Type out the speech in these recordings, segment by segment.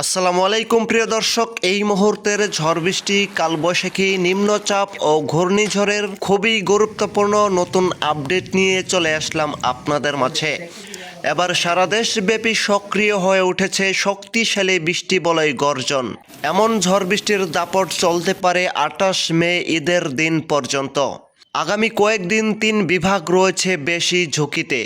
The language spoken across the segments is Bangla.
আসসালামু আলাইকুম প্রিয় দর্শক, এই মুহূর্তের ঝড় বৃষ্টি, কালবৈশাখী, নিম্নচাপ ও ঘূর্ণিঝড়ের খুবই গুরুত্বপূর্ণ নতুন আপডেট নিয়ে চলে আসলাম আপনাদের মাঝে। এবার সারা দেশব্যাপী সক্রিয় হয়ে উঠেছে শক্তিশালী বৃষ্টি বলয় গর্জন। এমন ঝড় বৃষ্টির দাপট চলতে পারে 28 মে ঈদের দিন পর্যন্ত। আগামী কয়েকদিন 3 বিভাগ রয়েছে বেশি ঝুঁকিতে।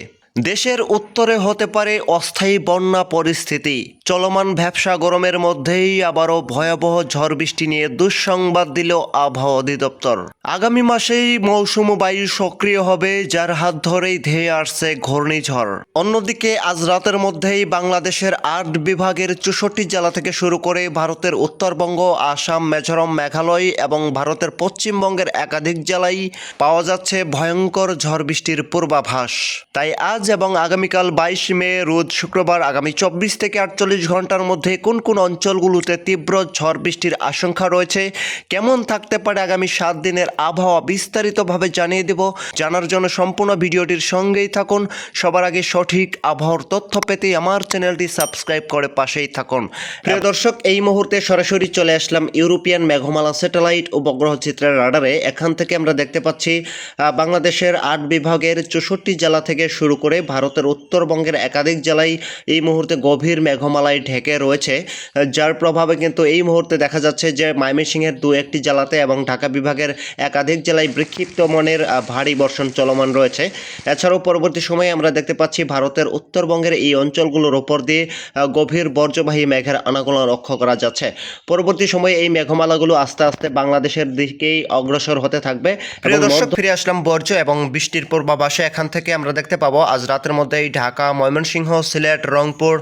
দেশের উত্তরে হতে পারে অস্থায়ী বন্যা পরিস্থিতি। চলমান ভ্যাপসা গরমের মধ্যেই আবারও ভয়াবহ ঝড় বৃষ্টি নিয়ে দুঃসংবাদ দিল আবহাওয়া অধিদপ্তর। আগামী মাসেই মৌসুমী বায়ু সক্রিয় হবে, যার হাত ধরেই ধেয়ে আসছে ঘূর্ণিঝড়। অন্যদিকে আজ রাতের মধ্যেই বাংলাদেশের 8 বিভাগের 64 জেলা থেকে শুরু করে ভারতের উত্তরবঙ্গ, আসাম, মিজোরাম, মেঘালয় এবং ভারতের পশ্চিমবঙ্গের একাধিক জেলায় পাওয়া যাচ্ছে ভয়ঙ্কর ঝড় বৃষ্টির পূর্বাভাস। তাই আজ এবং আগামীকাল 22 মে রোজ শুক্রবার আগামী 24 থেকে 48 ঘন্টার মধ্যে কোন কোন অঞ্চলগুলোতে তীব্র ঝড় বৃষ্টির আশঙ্কা রয়েছে, কেমন থাকতে পারে আগামী 7 দিনের আবহাওয়া বিস্তারিতভাবে জানিয়ে দেব। জানার জন্য সম্পূর্ণ ভিডিওটির সঙ্গেই থাকুন। সবার আগে সঠিক আবহাওয়ার তথ্য পেতে আমার চ্যানেলটি সাবস্ক্রাইব করে পাশেই থাকুন। প্রিয় দর্শক, এই মুহূর্তে সরাসরি চলে আসলাম ইউরোপিয়ান মেঘমালা স্যাটেলাইট উপগ্রহ চিত্রের রাডারে। এখান থেকে আমরা দেখতে পাচ্ছি বাংলাদেশের 8 বিভাগের 64 জেলা থেকে শুরু করে ভারতের উত্তরবঙ্গের একাধিক জেলায় এই মুহূর্তে গভীর মেঘমালায় ঢেকে রয়েছে, যার প্রভাবে কিন্তু এই মুহূর্তে দেখা যাচ্ছে যে ময়মনসিংহের 2-1টি জেলাতে এবং ঢাকা বিভাগের একাধিক জেলায় বিক্ষিপ্ত মনের ভারী বর্ষণ চলমান রয়েছে। এছাড়াও পরবর্তী সময়ে আমরা দেখতে পাচ্ছি ভারতের উত্তরবঙ্গের এই অঞ্চলগুলোর ওপর দিয়ে গভীর বর্জ্যবাহী মেঘের আনাগোনা লক্ষ্য করা যাচ্ছে। পরবর্তী সময়ে এই মেঘমালাগুলো আস্তে আস্তে বাংলাদেশের দিকেই অগ্রসর হতে থাকবে। প্রিয় দর্শক, ফিরে আসলাম বর্জ্য এবং বৃষ্টির পূর্বাভাসে। এখান থেকে আমরা দেখতে পাবো আজ রাতের মধ্যেই ঢাকা, ময়মনসিংহ, সিলেট, রংপুর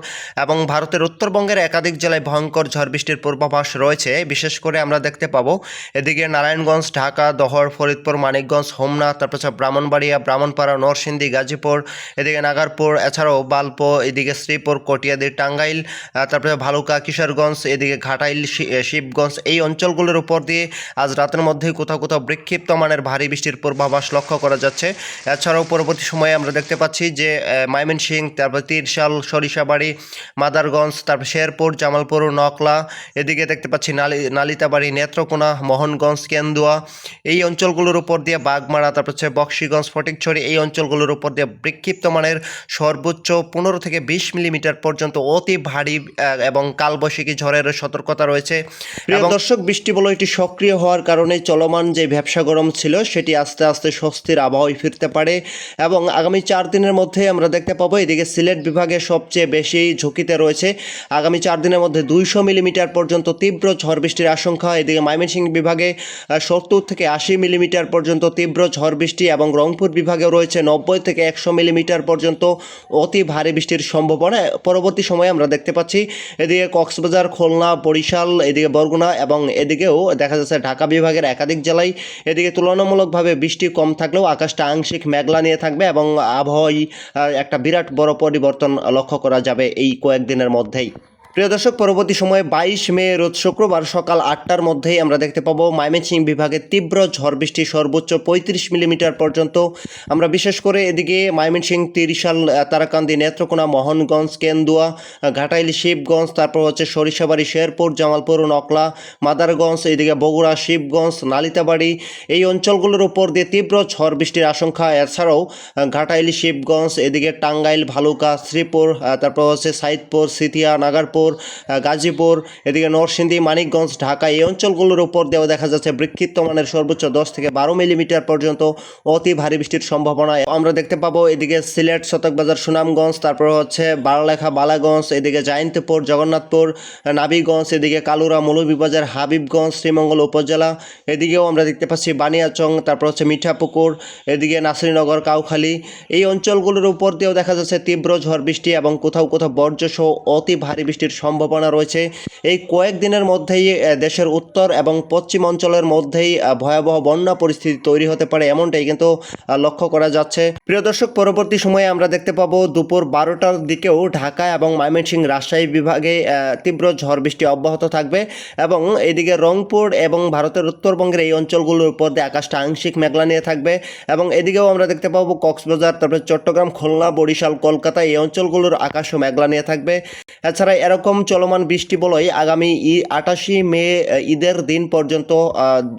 এবং ভারতের উত্তরবঙ্গের একাধিক জেলায় ভয়ঙ্কর ঝড় বৃষ্টির পূর্বাভাস রয়েছে। বিশেষ করে আমরা দেখতে পাবো এদিকে নারায়ণগঞ্জ, ঢাকা, দহর, ফরিদপুর, মানিকগঞ্জ, হোমনা, তারপর ব্রাহ্মণবাড়িয়া, ব্রাহ্মণপাড়া, নরসিংদী, গাজীপুর, এদিকে নাগারপুর, এছাড়াও বালপো, এদিকে শ্রীপুর, কটিয়াদি, টাঙ্গাইল, তারপরে ভালুকা, কিশোরগঞ্জ, এদিকে ঘাটাইল, শিবগঞ্জ, এই অঞ্চলগুলোর উপর দিয়ে আজ রাতের মধ্যেই কোথাও কোথাও বিক্ষিপ্ত মানের ভারী বৃষ্টির পূর্বাভাস লক্ষ্য করা যাচ্ছে। এছাড়াও পরবর্তী সময়ে আমরা দেখতে পাচ্ছি যে ময়মনসিংহ, তারপর তিরশাল, সরিষাবাড়ি, মাদারগঞ্জ, তারপর শেরপুর, জামালপুর, নকলা, এদিকে দেখতে পাচ্ছি নালিতাবাড়ি, নেত্রকোনা, মোহনগঞ্জ, কেন্দুয়া, এই অঞ্চলগুলোর উপর দিয়ে বাগমারা, তারপর হচ্ছে বক্সিগঞ্জ, ফটিকছড়ি, এই অঞ্চলগুলোর উপর দিয়ে বিক্ষিপ্ত মানের সর্বোচ্চ 15 থেকে 20 মিলিমিটার পর্যন্ত অতি ভারী এবং কালবৈশাখী ঝড়ের সতর্কতা রয়েছে। এবং দর্শক, বৃষ্টি বলয়টি সক্রিয় হওয়ার কারণে চলমান যে ভ্যাপসা গরম ছিল সেটি আস্তে আস্তে স্বস্তির আবহাওয়ায় ফিরতে পারে এবং আগামী 4 দিনের মধ্যে আমরা দেখতে পাবো এদিকে সিলেট বিভাগে সবচেয়ে বেশি ঝুঁকিতে রয়েছে। আগামী 4 দিনের মধ্যে 200 মিলিমিটার পর্যন্ত তীব্র ঝড় বৃষ্টির আশঙ্কা। এদিকে ময়মনসিংহ বিভাগে 70 থেকে 80 মিলিমিটার পর্যন্ত তীব্র ঝড় বৃষ্টি এবং রংপুর বিভাগেও রয়েছে 90 থেকে 100 মিলিমিটার পর্যন্ত অতি ভারী বৃষ্টির সম্ভাবনা। পরবর্তী সময়ে আমরা দেখতে পাচ্ছি এদিকে কক্সবাজার, খুলনা, বরিশাল, এদিকে বরগুনা এবং এদিকেও দেখা যাচ্ছে ঢাকা বিভাগের একাধিক জেলায় এদিকে তুলনামূলকভাবে বৃষ্টি কম থাকলেও আকাশটা আংশিক মেঘলা নিয়ে থাকবে এবং আবহাওয়ায় একটা বিরাট বড় পরিবর্তন লক্ষ্য করা যাবে এই কয়েকদিনের মধ্যেই। প্রিয় দর্শক, পরবর্তী সময়ে 22 মে রোজ শুক্রবার সকাল 8টার মধ্যেই আমরা দেখতে পাবো ময়মনসিংহ বিভাগে তীব্র ঝড় বৃষ্টি সর্বোচ্চ 35 মিলিমিটার পর্যন্ত। আমরা বিশেষ করে এদিকে ময়মনসিংহ, তিরিশাল, তারাকান্দি, নেত্রকোনা, মোহনগঞ্জ, কেন্দুয়া, ঘাটাইল, শিবগঞ্জ, তারপর হচ্ছে সরিষাবাড়ি, শেরপুর, জামালপুর, নকলা, মাদারগঞ্জ, এদিকে বগুড়া, শিবগঞ্জ, নালিতাবাড়ি, এই অঞ্চলগুলোর উপর দিয়ে তীব্র ঝড় বৃষ্টির আশঙ্কা। এছাড়াও ঘাটাইল, শিবগঞ্জ, এদিকে টাঙ্গাইল, ভালুকা, শ্রীপুর, তারপর হচ্ছে সাইদপুর, সিতিয়া, নাগারপুর, গাজীপুর, এদিকে নরসিংদী, মানিকগঞ্জ, ঢাকা, এই অঞ্চলগুলোর উপর দিয়েও দেখা যাচ্ছে বিক্ষিপ্ত মানের সর্বোচ্চ 10 থেকে 12 মিলিমিটার পর্যন্ত অতি ভারী বৃষ্টির সম্ভাবনা আমরা দেখতে পাবো। এদিকে সিলেট, শতকবাজার, সুনামগঞ্জ, তারপর হচ্ছে বারালেখা, বালাগঞ্জ, এদিকে জয়ন্তপুর, জগন্নাথপুর, নাবিগঞ্জ, এদিকে কালুরা, মৌলভীবাজার, হাবিবগঞ্জ, শ্রীমঙ্গল উপজেলা, এদিকেও আমরা দেখতে পাচ্ছি বানিয়াচং, তারপর হচ্ছে মিঠাপুকুর, এদিকে নাসিরনগর, কাউখালী, এই অঞ্চলগুলোর উপর দিয়েও দেখা যাচ্ছে তীব্র ঝড় বৃষ্টি এবং কোথাও কোথাও বর্জ্যসহ অতি ভারী বৃষ্টির সম্ভাবনা রয়েছে। এই কয়েকদিনের মধ্যেই দেশের উত্তর এবং পশ্চিম অঞ্চলের মধ্যেই ভয়াবহ বন্যা পরিস্থিতি তৈরি হতে পারে, এমনটাই কিন্তু লক্ষ্য করা যাচ্ছে। প্রিয় দর্শক, পরবর্তী সময়ে আমরা দেখতে পাবো দুপুর 12টার দিকেও ঢাকা এবং ময়মনসিংহ, রাজশাহী বিভাগে তীব্র ঝড় বৃষ্টি অব্যাহত থাকবে এবং এদিকে রংপুর এবং ভারতের উত্তরবঙ্গের এই অঞ্চলগুলোর উপর দিয়ে আকাশটা আংশিক মেঘলা নিয়ে থাকবে এবং এদিকেও আমরা দেখতে পাবো কক্সবাজার, তারপরে চট্টগ্রাম, খুলনা, বরিশাল, কলকাতা, এই অঞ্চলগুলোর আকাশও মেঘলা নিয়ে থাকবে। এছাড়া এরকম এরকম চলমান বৃষ্টি বলয় আগামী 28 মে ঈদের দিন পর্যন্ত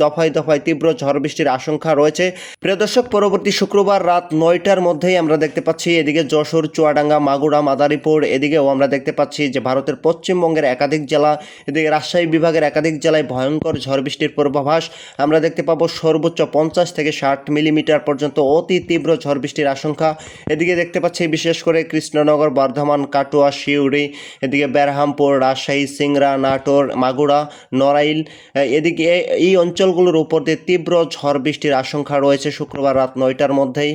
দফায় দফায় তীব্র ঝড় বৃষ্টির আশঙ্কা রয়েছে। প্রিয় দর্শক, পরবর্তী শুক্রবার রাত 9টার মধ্যেই আমরা দেখতে পাচ্ছি এদিকে যশোর, চুয়াডাঙ্গা, মাগুরা, মাদারীপুর এদিকেও আমরা দেখতে পাচ্ছি যে ভারতের পশ্চিমবঙ্গের একাধিক জেলা, এদিকে রাজশাহী বিভাগের একাধিক জেলায় ভয়ঙ্কর ঝড় বৃষ্টির পূর্বাভাস আমরা দেখতে পাবো। সর্বোচ্চ 50 থেকে 60 মিলিমিটার পর্যন্ত অতি তীব্র ঝড় বৃষ্টির আশঙ্কা। এদিকে দেখতে পাচ্ছি বিশেষ করে কৃষ্ণনগর, বর্ধমান, কাটোয়া, সিউড়ি, এদিকে বেরহামপুর, রাজশাহী, সিংড়া, নাটোর, মাগুরা, নড়াইল এদিকে এই অঞ্চলগুলোর উপর দিয়ে তীব্র ঝড় বৃষ্টির আশঙ্কা রয়েছে শুক্রবার রাত 9টার মধ্যেই।